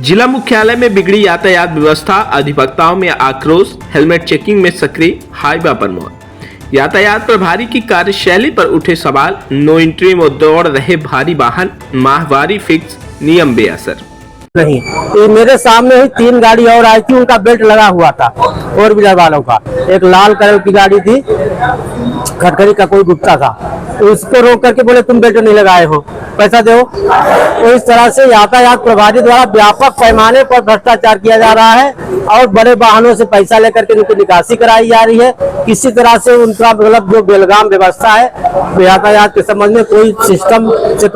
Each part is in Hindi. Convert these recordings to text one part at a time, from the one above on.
जिला मुख्यालय में बिगड़ी यातायात व्यवस्था, अधिवक्ताओं में आक्रोश, हेलमेट चेकिंग में सक्रिय हाईवा पर मोहर। यातायात प्रभारी की कार्यशैली पर उठे सवाल, नो एंट्री में दौड़ रहे भारी वाहन, माहवारी फिक्स, नियम बेअसर। नहीं, ये मेरे सामने ही 3 गाड़ी और आई थी, उनका बेल्ट लगा हुआ था, फोर व्हीलर वालों का। एक लाल कलर की गाड़ी थी, खटखरी का कोई गुप्ता था, उसको रोक करके बोले तुम बेल्ट नहीं लगाए हो, पैसा दो। तो इस तरह से यातायात प्रभारी द्वारा व्यापक पैमाने पर भ्रष्टाचार किया जा रहा है और बड़े वाहनों से पैसा लेकर के उनकी निकासी कराई जा रही है। किसी तरह से उनका मतलब जो बेलगाम व्यवस्था है यातायात के संबंध में कोई सिस्टम से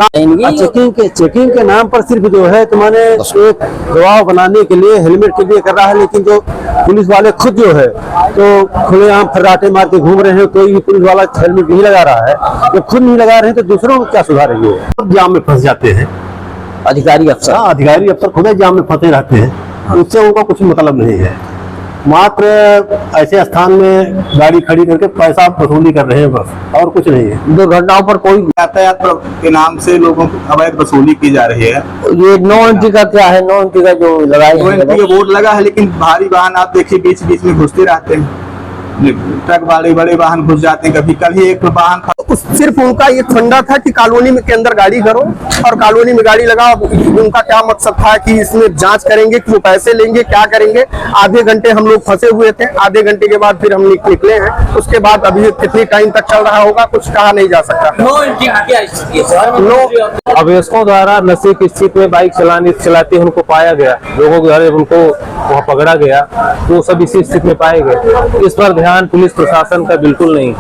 चेकिंग के नाम पर सिर्फ जो है तुम्हारे एक दबाव बनाने के लिए हेलमेट के लिए कर रहा है, लेकिन जो पुलिस वाले खुद जो है तो खुलेआम फर्राटे मार के घूम रहे हैं। कोई भी पुलिस वाला हेलमेट नहीं लगा रहा है, जब खुद नहीं लगा रहे हैं तो दूसरों को क्या सुधारेंगे? जाम में फंस जाते हैं अधिकारी अफसर खुद जाम में फंसे रहते हैं, उससे उनका कुछ मतलब नहीं है। मात्र ऐसे स्थान में गाड़ी खड़ी करके पैसा वसूली कर रहे हैं, बस और कुछ नहीं है। दुर्घटनाओं पर कोई यातायात के नाम से लोगों को अवैध वसूली की जा रही है। ये नो एंट्री का क्या है? नो एंट्री का जो लगाए नो एंट्री का बोर्ड लगा है, लेकिन भारी वाहन आप देखिए बीच बीच में घुसते रहते हैं। ट्रक वाले बड़े वाहन घुस जाते हैं। कभी कल ही एक वाहन सिर्फ उनका ये फंडा था कि कॉलोनी में के अंदर गाड़ी करो और कॉलोनी में गाड़ी लगाओ। उनका क्या मकसद था कि इसमें जांच करेंगे कि वो पैसे लेंगे, क्या करेंगे। आधे घंटे हम लोग फंसे हुए थे, आधे घंटे के बाद फिर हम निकले हैं। उसके बाद अभी कितनी टाइम तक चल रहा होगा कुछ कहा नहीं जा सकता। अवयस्कों द्वारा नशे की स्थिति में बाइक चलाते उनको पाया गया, लोगों के द्वारा उनको वहाँ पकड़ा गया तो सब इसी स्थिति में पाए गए। इस पर ध्यान पुलिस प्रशासन का बिल्कुल नहीं।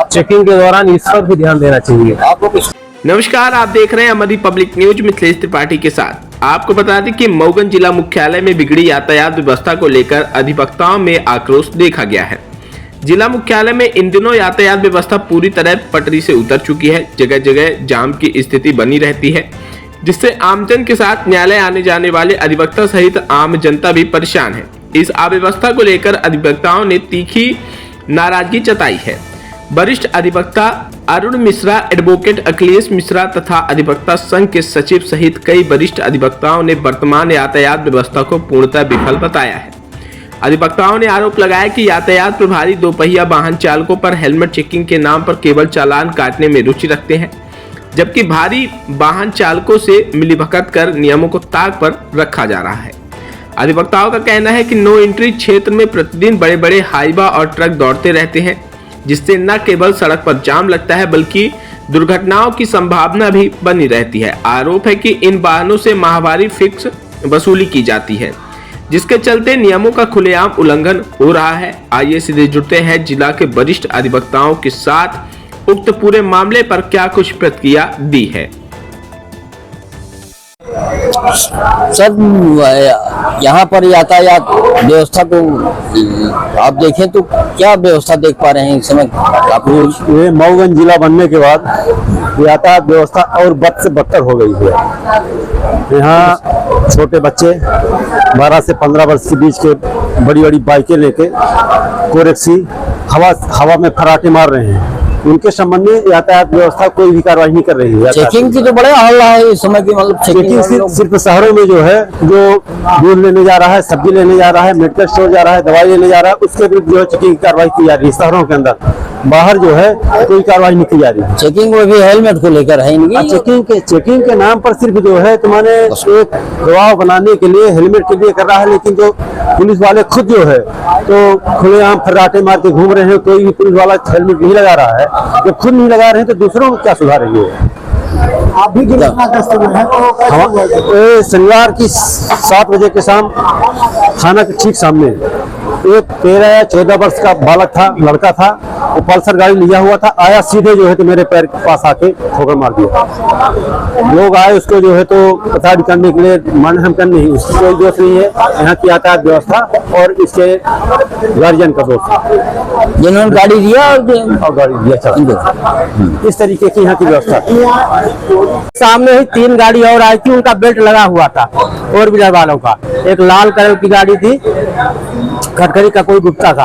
चेकिंग के दौरान इस पर भी ध्यान देना चाहिए। नमस्कार, आप देख रहे हैं अमरी पब्लिक न्यूज मिथिलेश त्रिपाठी के साथ। आपको बता दें कि मऊगंज जिला मुख्यालय में बिगड़ी यातायात व्यवस्था को लेकर अधिवक्ताओं में आक्रोश देखा गया है। जिला मुख्यालय में इन दिनों यातायात व्यवस्था पूरी तरह पटरी से उतर चुकी है। जगह जगह जाम की स्थिति बनी रहती है, जिससे आमजन के साथ न्यायालय आने जाने वाले अधिवक्ता सहित आम जनता भी परेशान है। इस अव्यवस्था को लेकर अधिवक्ताओं ने तीखी नाराजगी जताई है। वरिष्ठ अधिवक्ता अरुण मिश्रा, एडवोकेट अखिलेश मिश्रा तथा अधिवक्ता संघ के सचिव सहित कई वरिष्ठ अधिवक्ताओं ने वर्तमान यातायात व्यवस्था को पूर्णतः विफल बताया है। अधिवक्ताओं ने आरोप लगाया कि यातायात प्रभारी दोपहिया वाहन चालकों पर हेलमेट चेकिंग के नाम पर केवल चालान काटने में रुचि रखते हैं, जबकि भारी वाहन चालकों से मिलीभगत कर नियमों को ताक पर रखा जा रहा है। अधिवक्ताओं का कहना है कि नो एंट्री क्षेत्र में प्रतिदिन बड़े बड़े हाईवा और ट्रक दौड़ते रहते हैं, जिससे न केवल सड़क पर जाम लगता है बल्कि दुर्घटनाओं की संभावना भी बनी रहती है। आरोप है कि इन वाहनों से माहवारी फिक्स वसूली की जाती है, जिसके चलते नियमों का खुलेआम उल्लंघन हो रहा है। आइए सीधे जुड़ते हैं जिला के वरिष्ठ अधिवक्ताओं के साथ उक्त पूरे मामले पर क्या कुछ प्रतिक्रिया दी है। सर, यहाँ पर यातायात व्यवस्था को आप देखें तो क्या व्यवस्था देख पा रहे हैं इस समय? ये मऊगंज जिला बनने के बाद यातायात व्यवस्था और बद से बदतर हो गई है। यहाँ छोटे बच्चे 12 से 15 वर्ष के बीच के बड़ी बड़ी बाइकें लेके कोरेक्सी हवा में फराटे मार रहे हैं। उनके संबंध में यातायात व्यवस्था कोई भी कार्रवाई नहीं कर रही है। चेकिंग की तो बड़े हल्ला है इस समय की, मतलब चेकिंग सिर्फ शहरों में जो है, जो दूध लेने जा रहा है, सब्जी लेने जा रहा है, मेडिकल स्टोर जा रहा है, दवाई लेने जा रहा है, उसके विरुद्ध जो है चेकिंग की कार्रवाई की जा रही है शहरों के अंदर। बाहर जो है कोई कार्रवाई नहीं की जा रही है। चेकिंग में भी हेलमेट को लेकर है इनकी। चेकिंग के नाम पर सिर्फ जो है तुम्हारे एक दबाव बनाने के लिए हेलमेट के लिए कर रहा है, लेकिन जो पुलिस वाले खुद जो है तो खुलेआम फर्राटे मार के घूम रहे हैं। कोई भी पुलिस वाला हेलमेट नहीं लगा रहा है, जब खुद नहीं लगा रहे हैं तो दूसरों को क्या सुधारेंगे? आप भी दुर्घटनाग्रस्त हुए हैं। शनिवार की 7 बजे के शाम थाना के ठीक सामने एक 13 या 14 वर्ष का बालक था, लड़का था, वो पल्सर गाड़ी लिया हुआ था, आया सीधे जो है तो मेरे पैर के पास आके ठोकर मार दिया। लोग आए उसको जो है तो पताड़ी करने के लिए, मानहानि करने ही, उसकी कोई दोष नहीं है। यहाँ की यातायात व्यवस्था और इसके गार्जियन का दोष है, जिन्होंने गाड़ी दिया और गाड़ी दिया चला। इस तरीके की यहाँ की व्यवस्था। सामने ही 3 गाड़ी और आई थी, उनका बेल्ट लगा हुआ था, फोर व्हीलर वालों का। एक लाल कलर की गाड़ी थी, खटखरी का कोई गुप्ता था,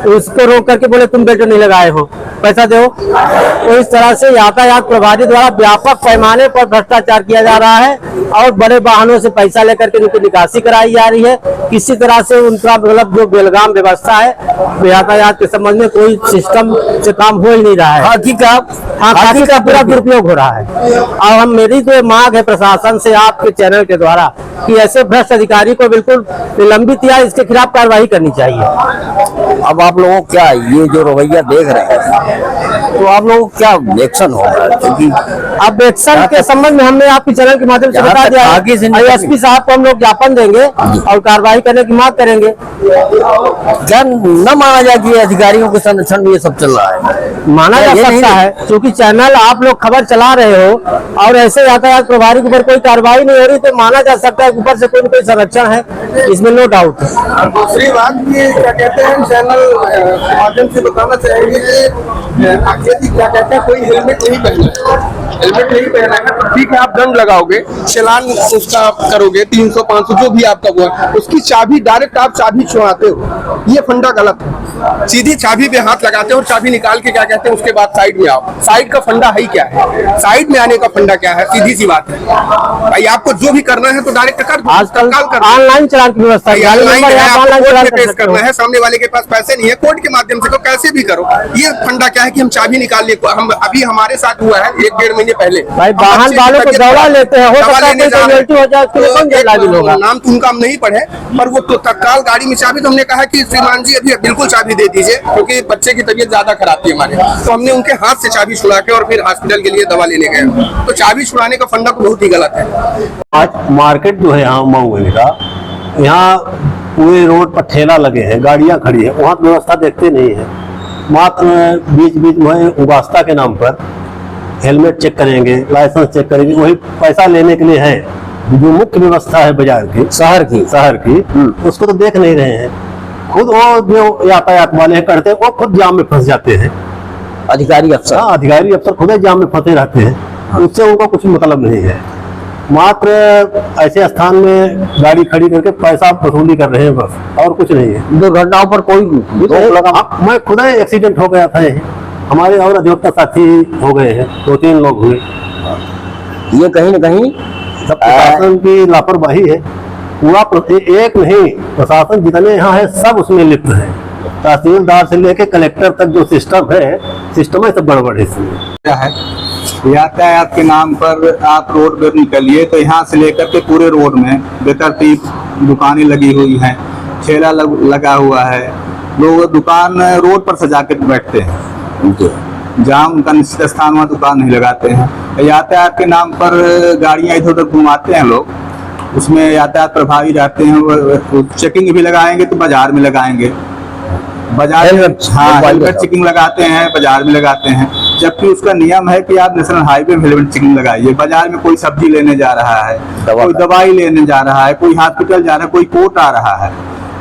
उसको रोक करके बोले तुम बेल्ट नहीं लगाए हो, पैसा दो। तो इस तरह से यातायात प्रभारी द्वारा व्यापक पैमाने पर भ्रष्टाचार किया जा रहा है और बड़े वाहनों से पैसा लेकर के उनकी निकासी कराई जा रही है। किसी तरह से उनका मतलब जो बेलगाम व्यवस्था है यातायात के संबंध में कोई सिस्टम से काम हो ही नहीं रहा है। खाकी का पूरा दुरुपयोग हो रहा है। और हम मेरी तो मांग है प्रशासन से आपके चैनल के द्वारा कि ऐसे भ्रष्ट अधिकारी को बिल्कुल निलंबित या इसके खिलाफ कार्रवाई करनी चाहिए। अब आप लोगों को क्या ये जो रवैया देख रहे हैं तो आप लोगों को क्या एक्शन होगा? क्योंकि अब एक्शन के संबंध में हमने आपके चैनल के माध्यम से बता दिया है। एसपी साहब को हम लोग ज्ञापन देंगे और कार्रवाई करने की मांग करेंगे। क्या न माना जाए कि अधिकारियों के संरक्षण में ये सब चल रहा है? माना जा सकता है क्योंकि चैनल आप लोग खबर चला रहे हो और ऐसे यातायात प्रभारी के ऊपर कोई कार्रवाई नहीं हो रही तो माना जा सकता है ऊपर से कोई न कोई संरक्षण है, इसमें नो डाउट। दूसरी बात ये क्या कहते हैं चैनल माध्यम से बताना चाहेंगे कि क्या कहते हैं कोई हेलमेट नहीं पहना है तो ठीक है आप दंड लगाओगे, चालान उसका आप करोगे 300-500 जो भी आपका हुआ, उसकी चाबी डायरेक्ट आप चाबी छुड़ाते हो, ये फंडा गलत है। सीधी चाबी पे हाथ लगाते हो और चाबी निकाल के क्या कहते हैं उसके बाद साइड में आओ। साइड का फंडा है क्या है? साइड में आने का फंडा क्या है? सीधी सी बात है भाई, आपको जो भी करना है तो डायरेक्ट कर दो। आजकल ऑनलाइन चालान की व्यवस्था है, पेश करना है, सामने वाले के पास पैसे नहीं है, कोर्ट के माध्यम से कैसे भी करो। ये फंडा क्या है कि हम चाबी निकाल ले, हम अभी हमारे साथ हुआ है 1-1.5 महीने पहले भाई वाहन वालों को दौड़ा लेते हैं, हो सकता है कोई हो जाए तो कौन जल्दी होगा। नाम तो उनका हम नहीं पढ़े पर वो तो तत्काल गाड़ी में चाबी, तो हमने कहा कि श्रीमान जी अभी बिल्कुल चाबी दे दीजिए क्योंकि बच्चे की तबीयत ज्यादा खराब थी हमारे, तो हमने उनके हाथ से चाबी छुड़ा के और फिर हॉस्पिटल के लिए दवा लेने गए। तो चाबी छुड़ाने का फंडा बहुत ही गलत है। आज मार्केट जो है यहाँ मऊ का, यहाँ पूरे रोड पर ठेला लगे हैं, गाड़ियाँ खड़ी है, वहाँ व्यवस्था देखते नहीं है। मात्र बीच बीच में उबास्ता के नाम पर हेलमेट चेक करेंगे, लाइसेंस चेक करेंगे, वही पैसा लेने के लिए है। जो मुख्य व्यवस्था है बाजार की, शहर की उसको तो देख नहीं रहे हैं। खुद वो जो यातायात वाले करते हैं वो खुद जाम में फंस जाते हैं। अधिकारी अफसर खुद ही जाम में फंसे रहते हैं, उससे उनको कुछ मतलब नहीं है। मात्र ऐसे स्थान में गाड़ी खड़ी करके पैसा वसूली कर रहे हैं बस, और कुछ नहीं है। दुर्घटनाओं पर कोई मैं खुद ही एक्सीडेंट हो गया था, हमारे और अधिवक्ता साथी हो गए हैं, 2-3 लोग हुए। ये कहीं न कहीं सब प्रशासन की लापरवाही है। पूरा एक नहीं, प्रशासन जितने यहाँ है सब उसमें लिप्त है। तहसीलदार से लेके कलेक्टर तक जो सिस्टम है सब गड़बड़ है इसमें। क्या है यातायात के नाम पर आप रोड पर निकलिए तो यहाँ से लेकर के पूरे रोड में बेतरतीब दुकानें लगी हुई हैं, ठेला लगा हुआ है, लोग दुकान रोड पर सजा के बैठते हैं, जहाँ उनका निश्चित स्थान वहाँ दुकान नहीं लगाते हैं। यातायात के नाम पर गाड़ियाँ इधर उधर घुमाते हैं लोग, उसमें यातायात प्रभावी रहते हैं। चेकिंग भी लगाएंगे तो बाजार में लगाएंगे, बाजार में हेलमेट चेकिंग लगाते हैं, बाजार में लगाते हैं, जबकि उसका नियम है कि आप नेशनल हाईवे में हेलमेट चेकिंग लगाइए। बाजार में कोई सब्जी लेने जा रहा है, कोई दवाई लेने जा रहा है, कोई हॉस्पिटल जा रहा है, कोई कोर्ट आ रहा है।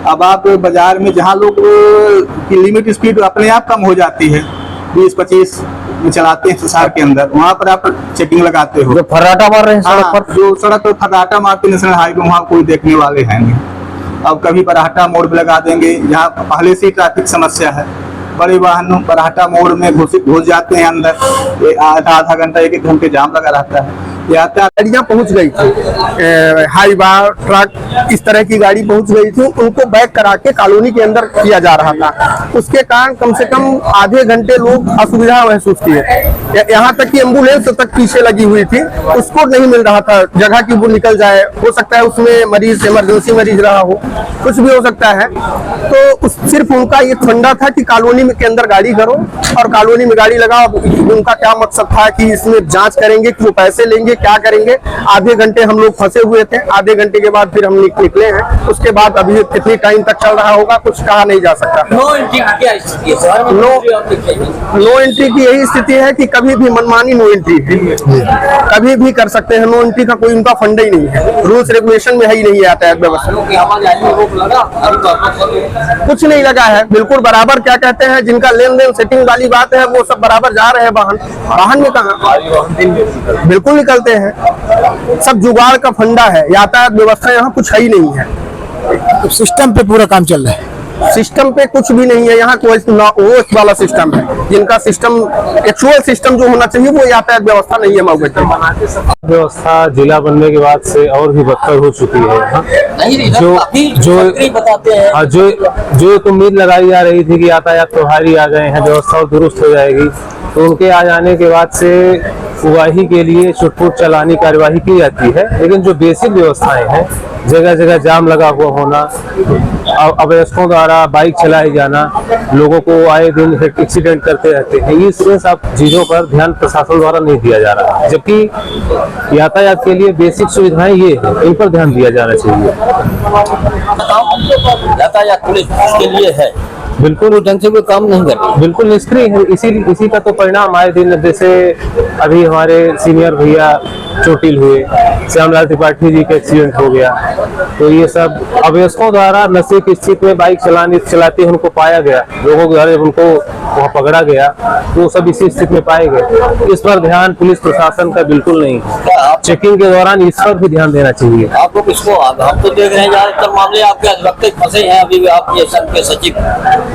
अब आप बाजार में जहाँ लोग की लिमिट स्पीड अपने आप कम हो जाती है, 20-25 में चलाते हैं शहर के अंदर, वहाँ पर आप चेकिंग लगाते हो। जो फर्राटा मार रहे हैं सड़क पर, जो सड़क पर फर्राटा मारते नेशनल हाईवे, वहाँ कोई देखने वाले हैं नहीं। अब कभी बराहटा मोड़ पे लगा देंगे, जहाँ पहले से ही ट्रैफिक समस्या है, बड़े वाहनों बराहटा मोड़ में घुस जाते हैं अंदर, आधा घंटा 1-1 घंटे जाम लगा रहता है। गाड़ियाँ पहुंच गई थी, हाईवा ट्रक इस तरह की गाड़ी पहुंच गई थी, उनको बैक करा के कॉलोनी के अंदर किया जा रहा था। उसके कारण कम से कम आधे घंटे लोग असुविधा महसूस किए। यहाँ तक कि एम्बुलेंस तक पीछे लगी हुई थी, उसको नहीं मिल रहा था जगह की वो निकल जाए, हो सकता है उसमें मरीज इमरजेंसी मरीज रहा हो, कुछ भी हो सकता है। तो सिर्फ उनका ये फंडा था कि कॉलोनी के अंदर गाड़ी करो और कॉलोनी में गाड़ी लगाओ। उनका क्या मकसद था कि इसमें जांच करेंगे कि वो पैसे लेंगे, क्या करेंगे। आधे घंटे हम लोग फंसे हुए थे, आधे घंटे के बाद फिर हम निकले हैं। उसके बाद अभी कितनी टाइम तक चल रहा होगा कुछ कहा नहीं जा सकता। नो एंट्री की क्या स्थिति है? नो एंट्री की यही स्थिति है कि कभी भी मनमानी नो एंट्री कभी भी कर सकते हैं। नो एंट्री का कोई उनका फंड ही नहीं है, रूल्स रेगुलेशन में है ही नहीं यातायात व्यवस्था, कुछ नहीं लगा है, बिल्कुल बराबर। क्या कहते हैं जिनका लेन देन सेटिंग वाली बात है वो सब बराबर जा रहे हैं। वाहन में कहाँ बिल्कुल निकलते हैं, सब जुगाड़ का फंडा है। यातायात व्यवस्था यहाँ कुछ है ही नहीं है, सिस्टम पे पूरा काम चल रहा है। सिस्टम पे कुछ भी नहीं है यहाँ, कोई वो वाला सिस्टम है जिनका सिस्टम एक्चुअल सिस्टम जो होना चाहिए वो यातायात व्यवस्था नहीं है मऊ व्यवस्था जिला बनने के बाद से और भी बदतर हो चुकी है यहाँ। जो एक उम्मीद लगाई जा रही थी कि यातायात प्रभारी आ गए हैं, व्यवस्था दुरुस्त हो जाएगी, तो उनके आ जाने के बाद से उगाही के लिए छुटपुट चलानी कार्यवाही की जाती है, लेकिन जो बेसिक व्यवस्थाएं हैं, जगह जगह जाम लगा हुआ होना, अवयस्कों द्वारा बाइक चलाई जाना, लोगों को आए दिन एक्सीडेंट करते रहते हैं, ये सब चीजों पर ध्यान प्रशासन द्वारा नहीं दिया जा रहा है, जबकि यातायात के लिए बेसिक सुविधाएं ये है, इन पर ध्यान दिया जाना चाहिए। यातायात पुलिस के लिए है, बिल्कुल ढंग से कोई काम नहीं कर रही, बिल्कुल निष्क्रिय है। इसी का तो परिणाम आए दिन, जैसे अभी हमारे सीनियर भैया चोटिल हुए, श्यामलाल त्रिपाठी जी का एक्सीडेंट हो गया, तो ये सब अवयस्कों द्वारा नशे की स्थिति में बाइक चलाते उनको पाया गया, लोगों के द्वारा उनको वहाँ पकड़ा गया, तो सब इसी स्थिति में पाए गए। इस पर ध्यान पुलिस प्रशासन का बिल्कुल नहीं है। चेकिंग के दौरान इस पर भी ध्यान देना चाहिए। आप लोग इसको हम तो देख रहे हैं ज्यादातर मामले आपके अधिवक्ता फंसे हैं, अभी आप ये संघ के सचिव।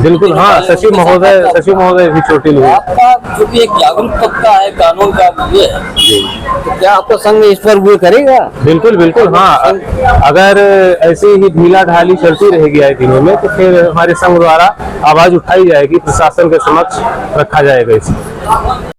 बिल्कुल हाँ, सचिव महोदय भी चोटिल हुए। आपका क्योंकि एक जागरूक तबका है, कानून का ये है, तो क्या आपका संघ इस पर वो करेगा? बिल्कुल हाँ, अगर ऐसे ही ढीला ढाली चलती रहेगी आए दिनों में, तो फिर हमारे संघ द्वारा आवाज उठाई जाएगी, प्रशासन के समक्ष रखा जाएगा इसे।